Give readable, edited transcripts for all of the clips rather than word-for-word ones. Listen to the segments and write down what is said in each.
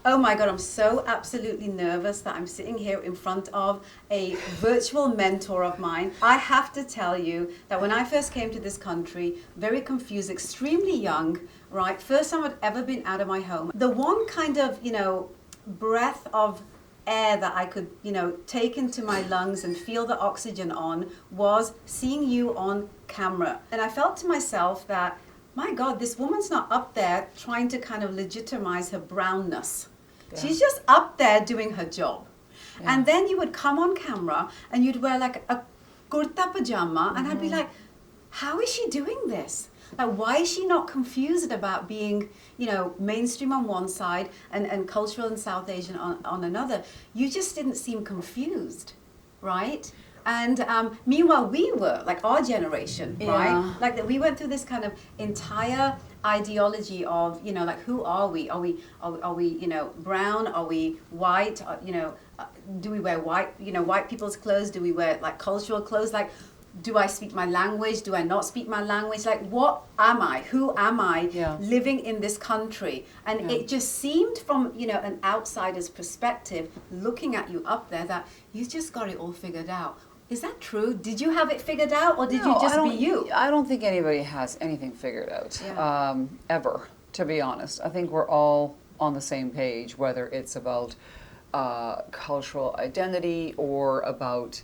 Oh my God, I'm so absolutely nervous that I'm sitting here in front of a virtual mentor of mine. I have to tell you that when I first came to this country, very confused, extremely young, right? First time I'd ever been out of my home. The one kind of, breath of air that I could, take into my lungs and feel the oxygen on was seeing you on camera. And I felt to myself that, my God, this woman's not up there trying to kind of legitimize her brownness. Yeah. She's just up there doing her job. Yeah. And then you would come on camera and you'd wear like a kurta pajama, and I'd be like, how is she doing this? Like, why is she not confused about being, mainstream on one side and cultural and South Asian on another? You just didn't seem confused, right? And meanwhile, we were, like our generation, right? Like that we went through this kind of entire ideology of, like, who are we? Are we, brown? Are we white? Do we wear white, white people's clothes? Do we wear like cultural clothes? Like, do I speak my language? Do I not speak my language? Like, what am I? Who am I living in this country? And it just seemed from, an outsider's perspective, looking at you up there, that you just got it all figured out. Is that true? Did you have it figured out, or did you just be you? I don't think anybody has anything figured out, ever, to be honest. I think we're all on the same page, whether it's about cultural identity or about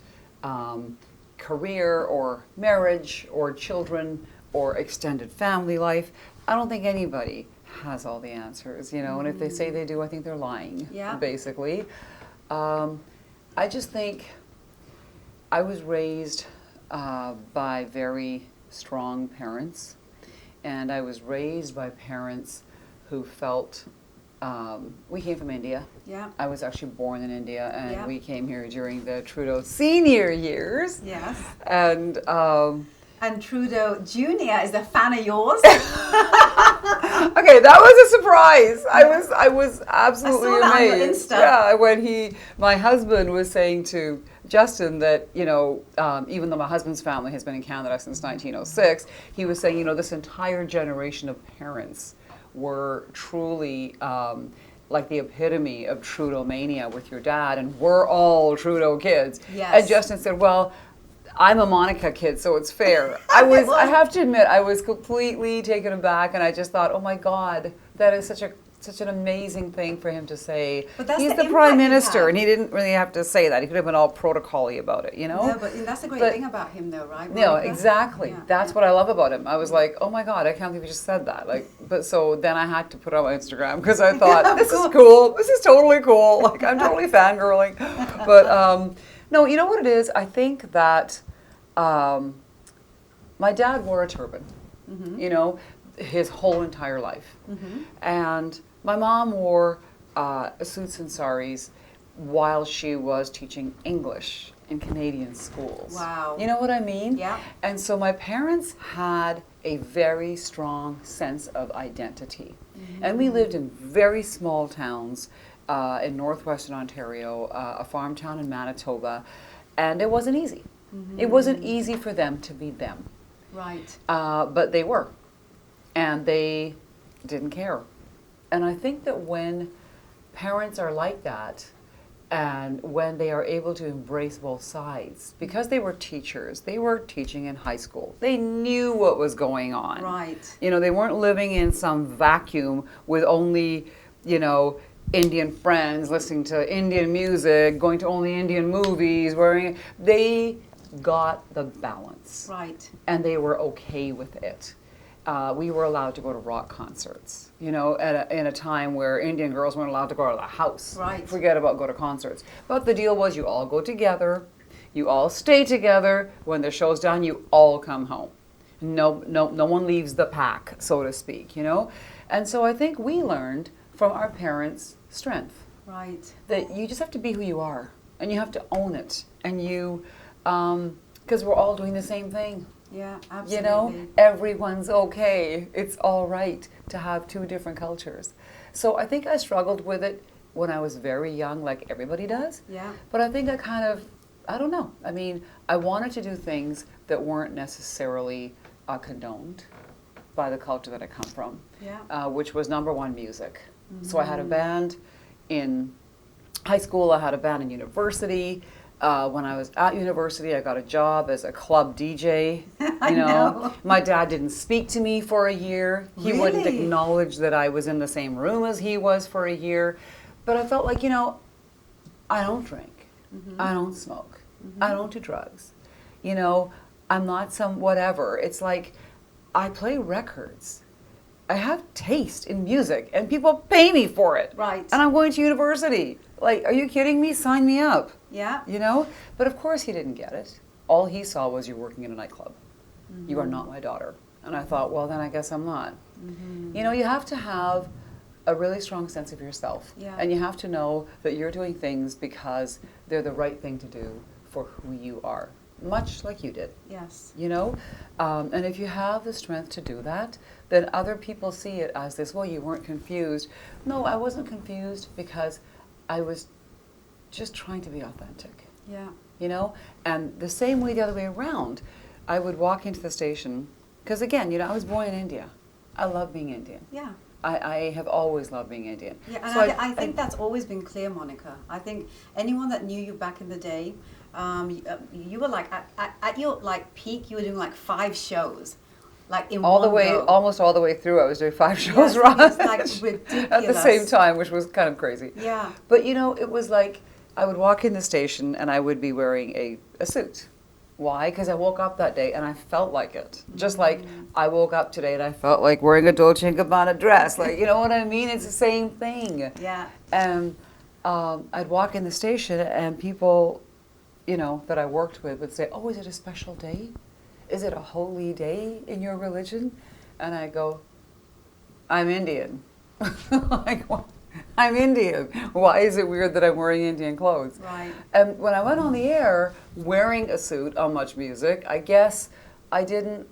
career or marriage or children or extended family life. I don't think anybody has all the answers, and if they say they do, I think they're lying, basically. I just think I was raised by very strong parents, and I was raised by parents who felt, we came from India. Yeah. I was actually born in India, and we came here during the Trudeau senior years. Yes. And Trudeau Jr. is a fan of yours. Okay, that was a surprise. I was absolutely amazed. I saw that on your Insta. Yeah, when my husband was saying to Justin that, even though my husband's family has been in Canada since 1906, he was saying, this entire generation of parents were truly like the epitome of Trudeau mania with your dad, and we're all Trudeau kids. Yes. And Justin said, well, I'm a Monika kid, so it's fair. I have to admit, I was completely taken aback, and I just thought, oh my God, that is such an amazing thing for him to say. But that's he's the Prime Minister, and he didn't really have to say that. He could have been all protocol-y about it, No, but that's the great thing about him, though, right? No, exactly. Yeah, that's what I love about him. I was like, oh my God, I can't believe he just said that. But so then I had to put it on my Instagram because I thought, this is cool. This is totally cool. Like, I'm totally fangirling. But no, you know what it is? I think that my dad wore a turban, his whole entire life. And my mom wore suits and saris while she was teaching English in Canadian schools. Wow. You know what I mean? Yeah. And so my parents had a very strong sense of identity. And we lived in very small towns in northwestern Ontario, a farm town in Manitoba, and it wasn't easy. It wasn't easy for them to be them. Right. But they were. And they didn't care. And I think that when parents are like that, and when they are able to embrace both sides, because they were teachers, they were teaching in high school, they knew what was going on. Right. They weren't living in some vacuum with only, Indian friends, listening to Indian music, going to only Indian movies, they got the balance. Right. And they were okay with it. We were allowed to go to rock concerts, in a time where Indian girls weren't allowed to go out of the house. Right. Forget about go to concerts. But the deal was you all go together, you all stay together. When the show's done, you all come home. No one leaves the pack, so to speak, And so I think we learned from our parents' strength. Right. That you just have to be who you are, and you have to own it. And you, because we're all doing the same thing. Yeah, absolutely. Everyone's okay. It's all right to have two different cultures. So I think I struggled with it when I was very young, like everybody does. Yeah. But I think I don't know. I mean, I wanted to do things that weren't necessarily condoned by the culture that I come from, which was number one, music. So I had a band in high school, I had a band in university. When I was at university, I got a job as a club DJ. I know. My dad didn't speak to me for a year. He wouldn't Really? acknowledge that I was in the same room as he was for a year. But I felt like, I don't drink. I don't smoke. I don't do drugs. I'm not some whatever. It's like I play records. I have taste in music, and people pay me for it. Right. And I'm going to university. Like, are you kidding me? Sign me up. Yeah. But of course he didn't get it. All he saw was you working in a nightclub. You are not my daughter. And I thought, well, then I guess I'm not. You have to have a really strong sense of yourself. Yeah. And you have to know that you're doing things because they're the right thing to do for who you are. Much like you did. Yes. And if you have the strength to do that, then other people see it as this, well, you weren't confused. No, I wasn't confused because I was just trying to be authentic. Yeah. And the same way the other way around, I would walk into the station, because again, I was born in India. I love being Indian. Yeah. I have always loved being Indian. Yeah, and So I think that's always been clear, Monika. I think anyone that knew you back in the day, you were like at your peak. You were doing 5 shows, in all the one way, go. almost all the way through, I was doing 5 shows Yes, right it's ridiculous at the same time, which was kind of crazy. Yeah. But it was like I would walk in the station and I would be wearing a suit. Why? Because I woke up that day and I felt like it. Just like I woke up today and I felt like wearing a Dolce & Gabbana dress. You know what I mean? It's the same thing. Yeah. And I'd walk in the station and people, that I worked with would say, oh, is it a special day? Is it a holy day in your religion? And I go, I'm Indian. What? I'm Indian. Why is it weird that I'm wearing Indian clothes? Right. And when I went on the air wearing a suit on MuchMusic, I guess I didn't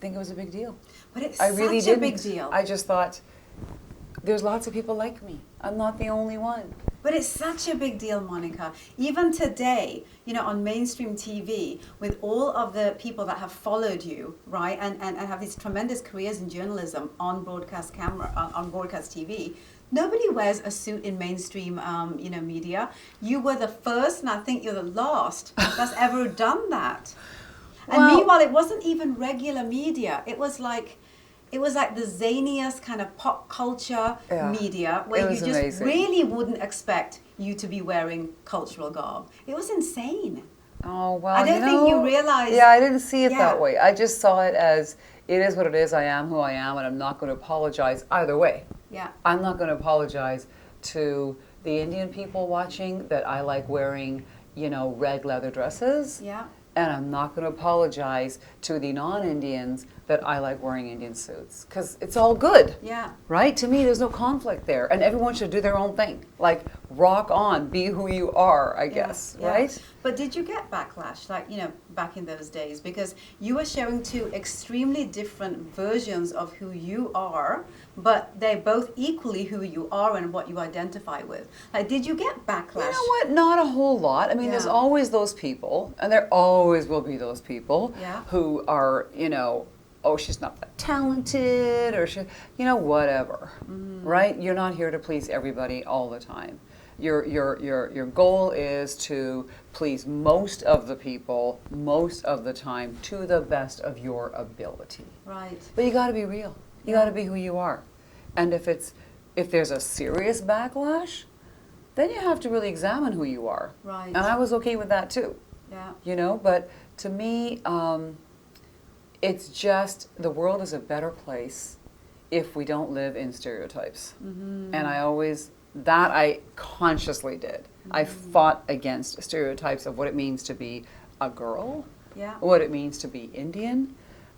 think it was a big deal. But it's I really such a didn't. big deal. I just thought, there's lots of people like me. I'm not the only one. But it's such a big deal, Monika. Even today, on mainstream TV, with all of the people that have followed you, right, and have these tremendous careers in journalism on broadcast camera, on broadcast TV, nobody wears a suit in mainstream, media. You were the first, and I think you're the last that's ever done that. And Well- meanwhile, it wasn't even regular media. It was like the zaniest kind of pop culture Yeah. media It where you was just amazing. really wouldn't expect you to be wearing cultural garb. It was insane. Oh, well, I don't think you realize- Yeah, I didn't see it Yeah. that way. I just saw it as, it is what it is, I am who I am, and I'm not going to apologize either way. Yeah. I'm not going to apologize to the Indian people watching that I like wearing, red leather dresses. Yeah. And I'm not going to apologize to the non-Indians that I like wearing Indian suits. Because it's all good. Yeah. Right? To me, there's no conflict there. And everyone should do their own thing. Like, rock on, be who you are, I guess. Yeah. Right? But did you get backlash, back in those days? Because you were showing 2 extremely different versions of who you are, but they're both equally who you are and what you identify with. Did you get backlash? You know what? Not a whole lot. I mean, there's Yeah. always those people, and there always will be those people Yeah. who are, oh, she's not that talented, or whatever. Right? You're not here to please everybody all the time. Your goal is to please most of the people most of the time to the best of your ability. Right. But you got to be real. You got to be who you are. And if there's a serious backlash, then you have to really examine who you are. Right. And I was okay with that too. Yeah. But to me, it's just the world is a better place if we don't live in stereotypes. And I consciously did. I fought against stereotypes of what it means to be a girl, Yeah. what it means to be Indian,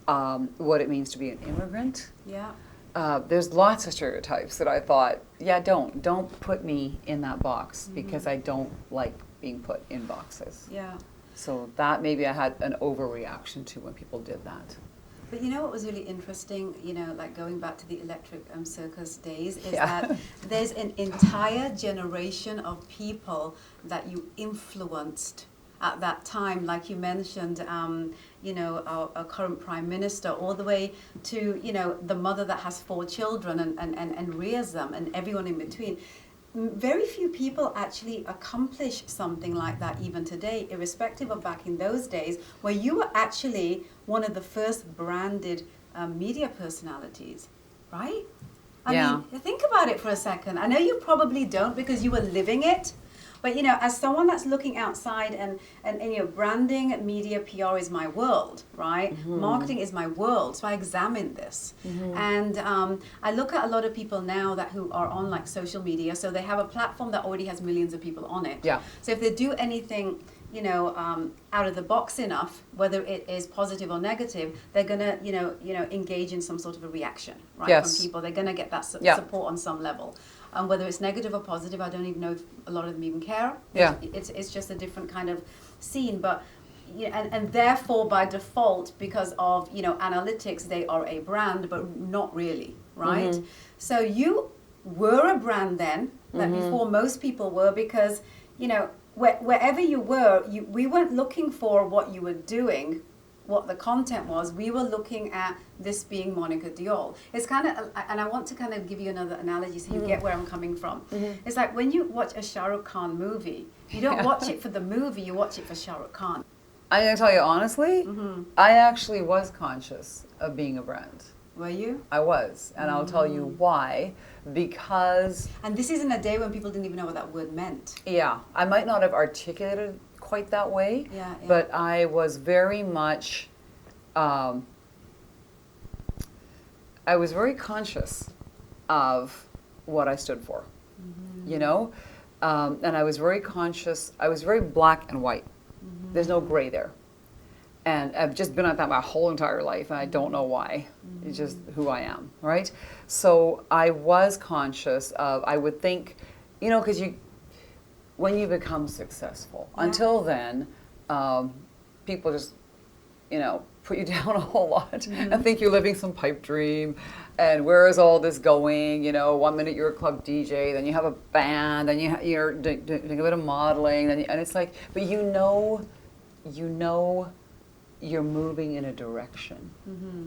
what it means to be an immigrant. Yeah. There's lots of stereotypes that I thought, don't put me in that box because I don't like being put in boxes. Yeah. So that maybe I had an overreaction to when people did that. But what was really interesting, going back to the Electric Circus days, is Yeah. that there's an entire generation of people that you influenced at that time, like you mentioned, our current Prime Minister, all the way to, the mother that has 4 children and rears them and everyone in between. very few people actually accomplish something like that even today, irrespective of back in those days, where you were actually one of the first branded media personalities, right? I mean, think about it for a second. I know you probably don't because you were living it, but you know, as someone that's looking outside and you know, branding, media, PR is my world, right? Marketing is my world, so I examine this. And I look at a lot of people now who are on like social media, so they have a platform that already has millions of people on it. Yeah. So if they do anything, you know, out of the box enough, whether it is positive or negative, they're gonna, you know, engage in some sort of a reaction, right, from people. They're gonna get that support on some level. Whether it's negative or positive, I don't even know if a lot of them even care. Yeah. It's just a different kind of scene, but and therefore by default, because of, you know, analytics, they are a brand, but not really, right? So you were a brand then, that before most people were, because, you know, wherever you were, we weren't looking for what you were doing, what the content was. We were looking at this being Monika Deol. It's kind of, and I want to kind of give you another analogy so you get where I'm coming from. It's like when you watch a Shah Rukh Khan movie, you don't watch it for the movie, you watch it for Shah Rukh Khan. I'm going to tell you honestly, I actually was conscious of being a brand. Were you? I was, and I'll tell you why. Because... And this is in a day when people didn't even know what that word meant. Yeah, I might not have articulated quite that way, but I was very much... I was very conscious of what I stood for, you know? And I was very conscious, I was very black and white. There's no gray there. And I've just been at that my whole entire life, and I don't know why. It's just who I am, right? So I was conscious of, I would think, you know, because when you become successful, until then, people just, you know, put you down a whole lot and think you're living some pipe dream. And where is all this going? You know, 1 minute you're a club DJ, then you have a band, then you're doing a bit of modeling, and it's like, but you know you're moving in a direction,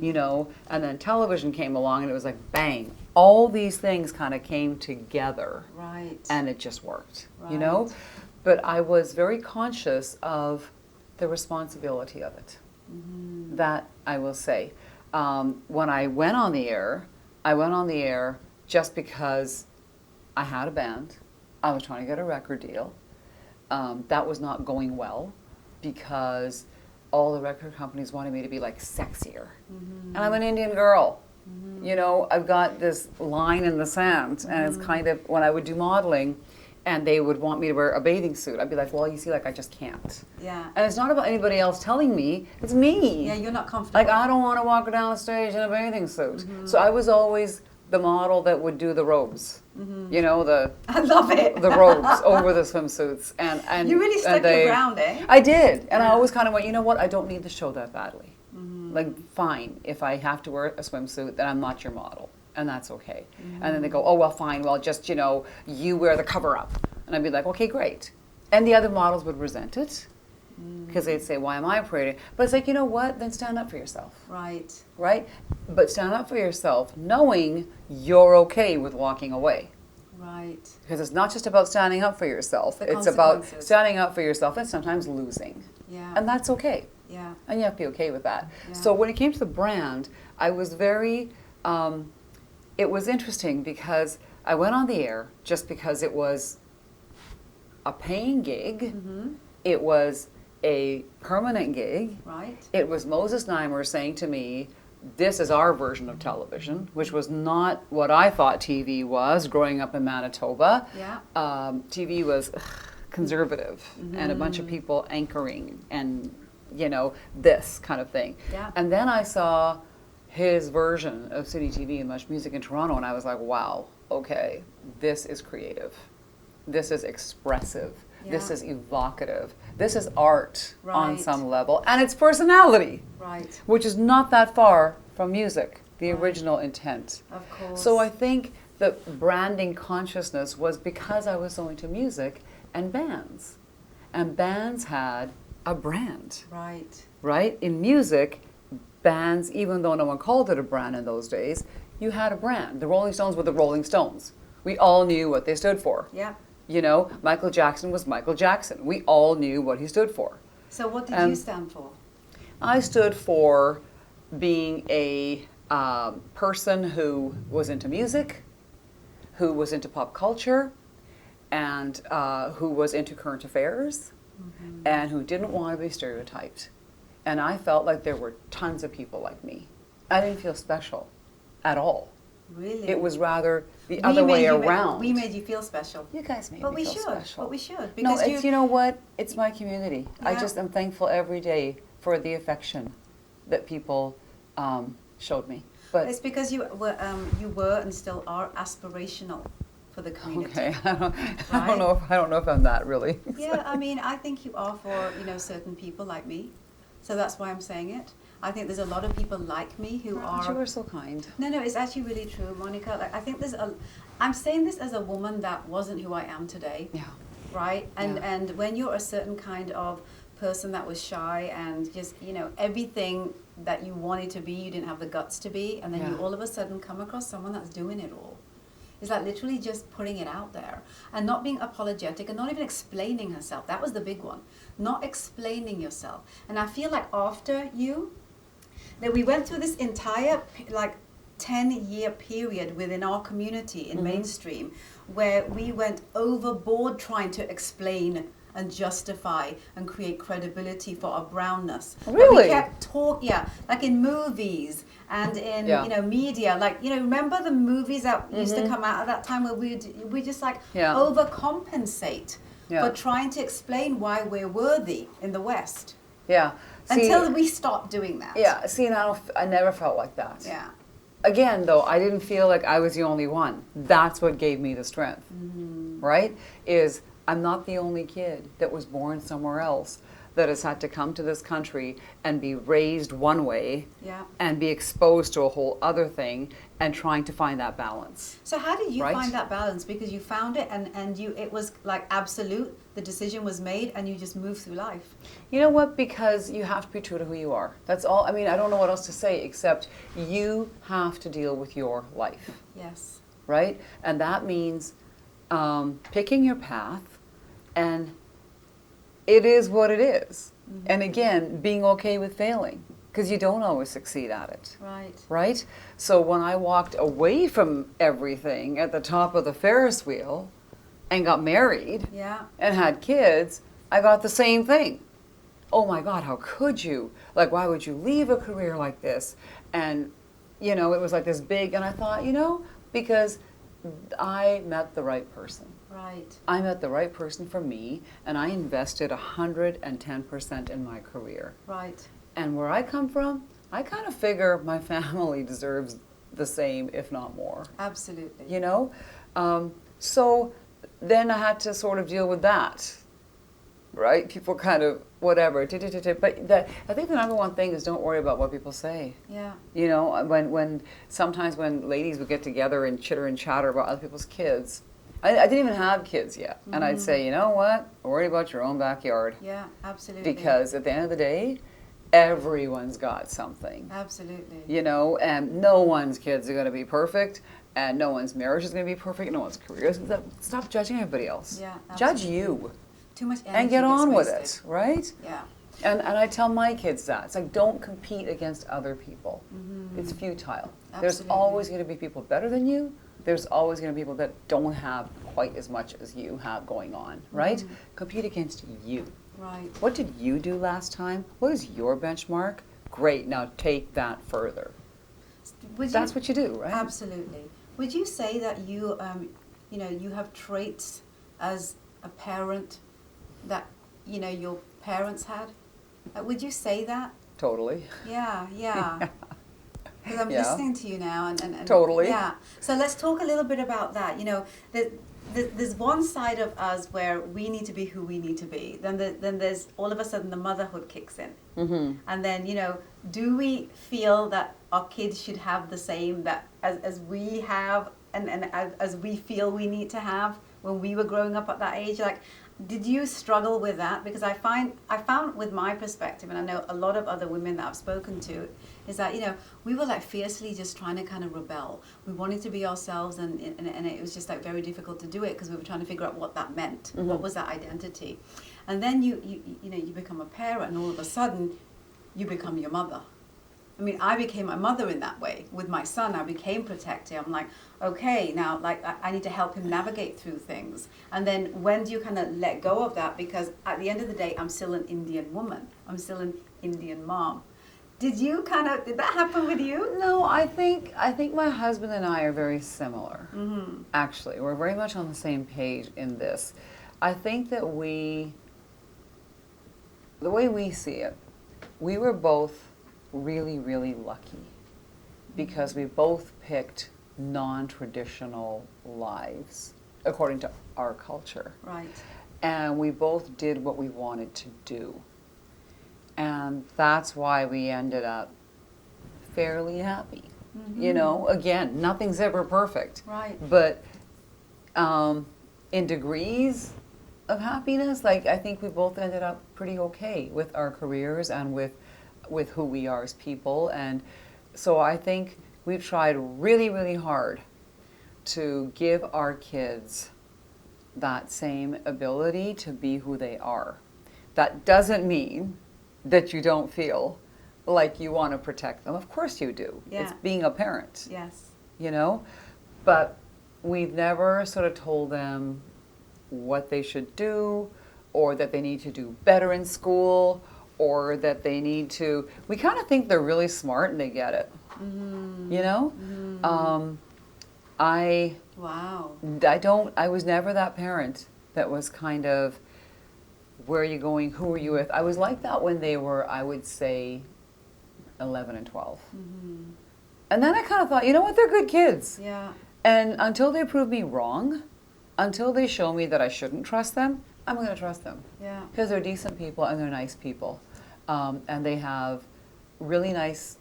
you know, and then television came along and it was like, bang, all these things kind of came together. Right. And it just worked, you know? But I was very conscious of the responsibility of it. That I will say. When I went on the air, just because I had a band. I was trying to get a record deal. That was not going well because all the record companies wanted me to be like sexier. And I'm an Indian girl. You know, I've got this line in the sand, and it's kind of, when I would do modeling and they would want me to wear a bathing suit, I'd be like, well, you see, like, I just can't. Yeah. And it's not about anybody else telling me, it's me. Yeah, you're not comfortable. Like, I don't want to walk down the stage in a bathing suit. So I was always the model that would do the robes. You know, I love it. the robes over the swimsuits. And you really stuck your ground, eh? I did. And I always kind of went, you know what, I don't need the show that badly. Like, fine, if I have to wear a swimsuit, then I'm not your model. And that's okay. And then they go, oh, well, fine, well, just, you know, you wear the cover up. And I'd be like, okay, great. And the other models would resent it because they'd say, why am I parading? But it's like, you know what, then stand up for yourself. Right. Right? But stand up for yourself knowing you're okay with walking away. Right. Because it's not just about standing up for yourself. It's about standing up for yourself and sometimes losing. Yeah. And that's okay. Yeah. And you have to be okay with that. Yeah. So when it came to the brand, I was very, it was interesting because I went on the air just because it was a paying gig. It was a permanent gig. Right. It was Moses Neimer saying to me, this is our version of television, which was not what I thought TV was growing up in Manitoba. Yeah. TV was conservative and a bunch of people anchoring and, you know, this kind of thing. Yeah. And then I saw his version of Citytv and MuchMusic in Toronto, and I was like, wow, okay, this is creative. This is expressive. This is evocative. This is art on some level. And it's personality. Right. Which is not that far from music, the original intent. Of course. So I think the branding consciousness was because I was so into music and bands. And bands had a brand. Right. Right? In music, bands, even though no one called it a brand in those days, you had a brand. The Rolling Stones were the Rolling Stones. We all knew what they stood for. Yeah. You know, Michael Jackson was Michael Jackson. We all knew what he stood for. So what did you stand for? I stood for being a person who was into music, who was into pop culture, and who was into current affairs, and who didn't want to be stereotyped. And I felt like there were tons of people like me. I didn't feel special at all. Really? It was rather the other way around. We made you feel special. You guys made me feel special. But we should. No, Because it's, you know what? It's my community. I Yeah. just am thankful every day for the affection that people showed me. But it's because you were and still are aspirational for the community. okay, I don't know if I'm that really. Yeah, I mean, I think you are for, you know, certain people like me. So that's why I'm saying it. I think there's a lot of people like me who are... You were so kind. No, it's actually really true, Monica. Like, I think I'm saying this as a woman that wasn't who I am today. Yeah. Right? And when you're a certain kind of person that was shy and just, you know, everything that you wanted to be, you didn't have the guts to be, and then you all of a sudden come across someone that's doing it all. It's like literally just putting it out there and not being apologetic and not even explaining herself. That was the big one. Not explaining yourself. And I feel like after you, that we went through this entire like 10-year period within our community in mainstream where we went overboard trying to explain and justify and create credibility for our brownness. Really? We kept like in movies and in you know media, like, you know, remember the movies that used to come out at that time where we just like overcompensate for trying to explain why we're worthy in the West. Yeah. See, until we stopped doing that. Yeah. See, and I never felt like that. Yeah. Again, though, I didn't feel like I was the only one. That's what gave me the strength, right? Is I'm not the only kid that was born somewhere else that has had to come to this country and be raised one way and be exposed to a whole other thing and trying to find that balance. So how did you find that balance? Because you found it and it was like absolute, the decision was made and you just moved through life. You know what? Because you have to be true to who you are. That's all. I mean, I don't know what else to say except you have to deal with your life. Yes. Right? And that means picking your path, and it is what it is. And again, being okay with failing, because you don't always succeed at it. Right. Right? So when I walked away from everything at the top of the Ferris wheel and got married and had kids, I got the same thing. Oh my God, how could you? Like, why would you leave a career like this? And, you know, it was like this big, and I thought, you know, because I met the right person. Right. I met the right person for me, and I invested 110% in my career. Right. And where I come from, I kind of figure my family deserves the same, if not more. Absolutely. You know? So then I had to sort of deal with that, right? People kind of, whatever. But I think the number one thing is don't worry about what people say. Yeah. You know, sometimes when ladies would get together and chitter and chatter about other people's kids, I didn't even have kids yet. And I'd say, you know what? Worry about your own backyard. Yeah, absolutely. Because at the end of the day, everyone's got something. Absolutely. You know, and no one's kids are going to be perfect, and no one's marriage is going to be perfect, no one's career is. Stop judging everybody else. Yeah, judge you. Too much energy and get on with wasted. it, right? Yeah. And I tell my kids that. It's like, don't compete against other people. It's futile. Absolutely. There's always going to be people better than you. There's always going to be people that don't have quite as much as you have going on, right? Compete against you. Right. What did you do last time? What is your benchmark? Great, now take that further. That's what you do, right? Absolutely. Would you say that you, you know, you have traits as a parent that, you know, your parents had? Would you say that? Totally. Yeah, yeah. Because I'm listening to you now, and totally. Yeah. So let's talk a little bit about that. You know, there's one side of us where we need to be who we need to be. Then there's all of a sudden the motherhood kicks in, and then, you know, do we feel that our kids should have the same that as we have, and as we feel we need to have when we were growing up at that age? Like, Did you struggle with that? Because I found with my perspective, and I know a lot of other women that I've spoken to, is that, you know, we were like fiercely just trying to kind of rebel. We wanted to be ourselves, and it was just like very difficult to do it because we were trying to figure out what that meant. Mm-hmm. What was that identity? And then you know, you become a parent, and all of a sudden you become your mother. I mean, I became my mother in that way. With my son, I became protective. I'm like, okay, now, like, I need to help him navigate through things. And then when do you kind of let go of that? Because at the end of the day, I'm still an Indian woman. I'm still an Indian mom. Did that happen with you? No, I think my husband and I are very similar. Mm-hmm. Actually, we're very much on the same page in this. I think that the way we see it, we were both really, really lucky because we both picked non-traditional lives according to our culture. Right. And we both did what we wanted to do. And that's why we ended up fairly happy. Mm-hmm. You know, again, nothing's ever perfect. Right. But in degrees of happiness, like, I think we both ended up pretty okay with our careers and with who we are as people. And so I think we've tried really, really hard to give our kids that same ability to be who they are. That doesn't mean that you don't feel like you want to protect them. Of course you do. Yeah. It's being a parent. Yes. You know? But we've never sort of told them what they should do, or that they need to do better in school, or that they need to, we kind of think they're really smart and they get it. Mm-hmm. You know? Mm-hmm. I was never that parent that was kind of, where are you going, who are you with? I was like that when they were, I would say, 11 and 12. Mm-hmm. And then I kind of thought, you know what, they're good kids. Yeah. And until they prove me wrong, until they show me that I shouldn't trust them, I'm going to trust them. Yeah. Because they're decent people and they're nice people. And they have really nice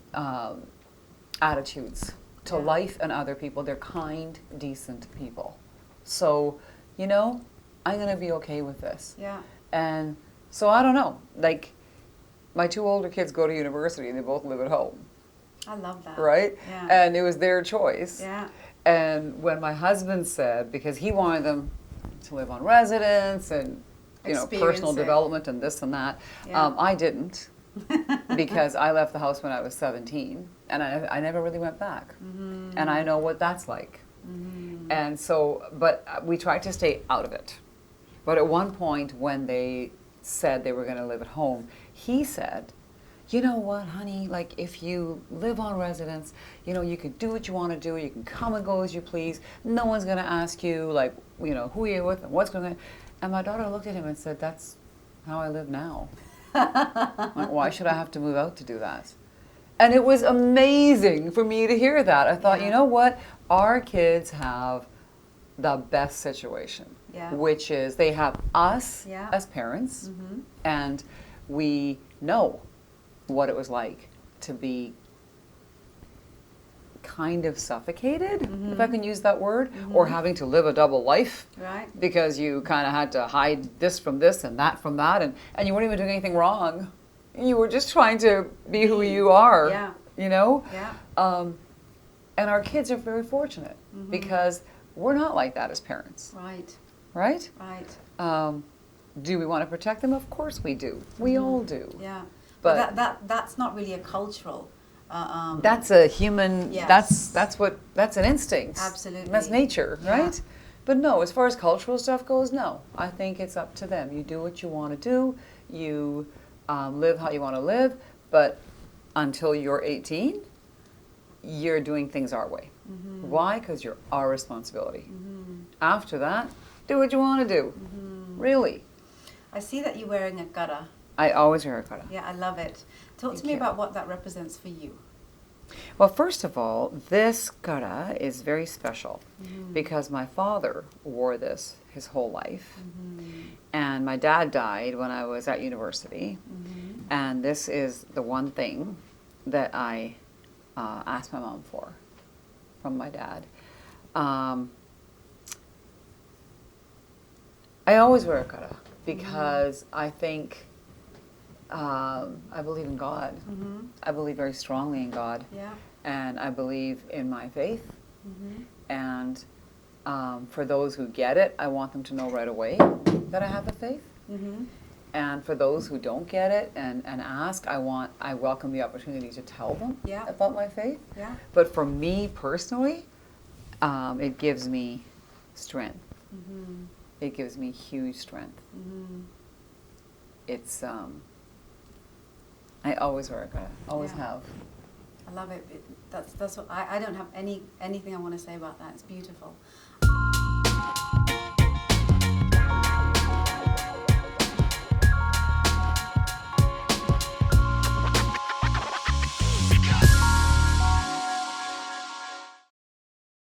attitudes to life and other people. They're kind, decent people. So, you know, I'm going to be okay with this. Yeah. And so I don't know. Like, my two older kids go to university and they both live at home. I love that. Right? Yeah. And it was their choice. Yeah. And when my husband said, because he wanted them to live on residence and, you know, personal development and this and that, I didn't. Because I left the house when I was 17 and I never really went back. Mm-hmm. And I know what that's like. Mm-hmm. And so, but we tried to stay out of it. But at one point when they said they were going to live at home, he said, you know what, honey, like, if you live on residence, you know, you can do what you want to do, you can come and go as you please, no one's going to ask you, like, you know, who are you with and what's going on. And my daughter looked at him and said, that's how I live now. Like, why should I have to move out to do that? And it was amazing for me to hear that. I thought, you know what, our kids have the best situation, which is they have us as parents, mm-hmm. and we know what it was like to be kind of suffocated, mm-hmm. if I can use that word, mm-hmm. or having to live a double life, right? Because you kind of had to hide this from this and that from that, and you weren't even doing anything wrong. You were just trying to be who you are, you know? Yeah. And our kids are very fortunate, mm-hmm. because we're not like that as parents. Right. Right? Right. Do we want to protect them? Of course we do. We mm-hmm. all do. Yeah. But that's not really a cultural. That's a human. Yes. That's an instinct. Absolutely. That's nature, right? Yeah. But no, as far as cultural stuff goes, no. I think it's up to them. You do what you want to do. You live how you want to live. But until you're 18, you're doing things our way. Mm-hmm. Why? Because you're our responsibility. Mm-hmm. After that, do what you want to do. Mm-hmm. Really. I see that you're wearing a gada. I always wear a gada. Yeah, I love it. Talk to me about what that represents for you. Well, first of all, this gada is very special, mm-hmm. because my father wore this his whole life, mm-hmm. and my dad died when I was at university, mm-hmm. and this is the one thing that I asked my mom for from my dad. I always wear a gada. because I think I believe in God. I believe very strongly in God. Yeah. And I believe in my faith. Mm-hmm. And for those who get it, I want them to know right away that I have a faith. Mm-hmm. And for those who don't get it and ask, I welcome the opportunity to tell them Yeah. about my faith. Yeah. But for me personally, it gives me strength. Mm-hmm. It gives me huge strength. Mm-hmm. It's I always work. I always Yeah. have. I love it. That's what I don't have anything I want to say about that. It's beautiful.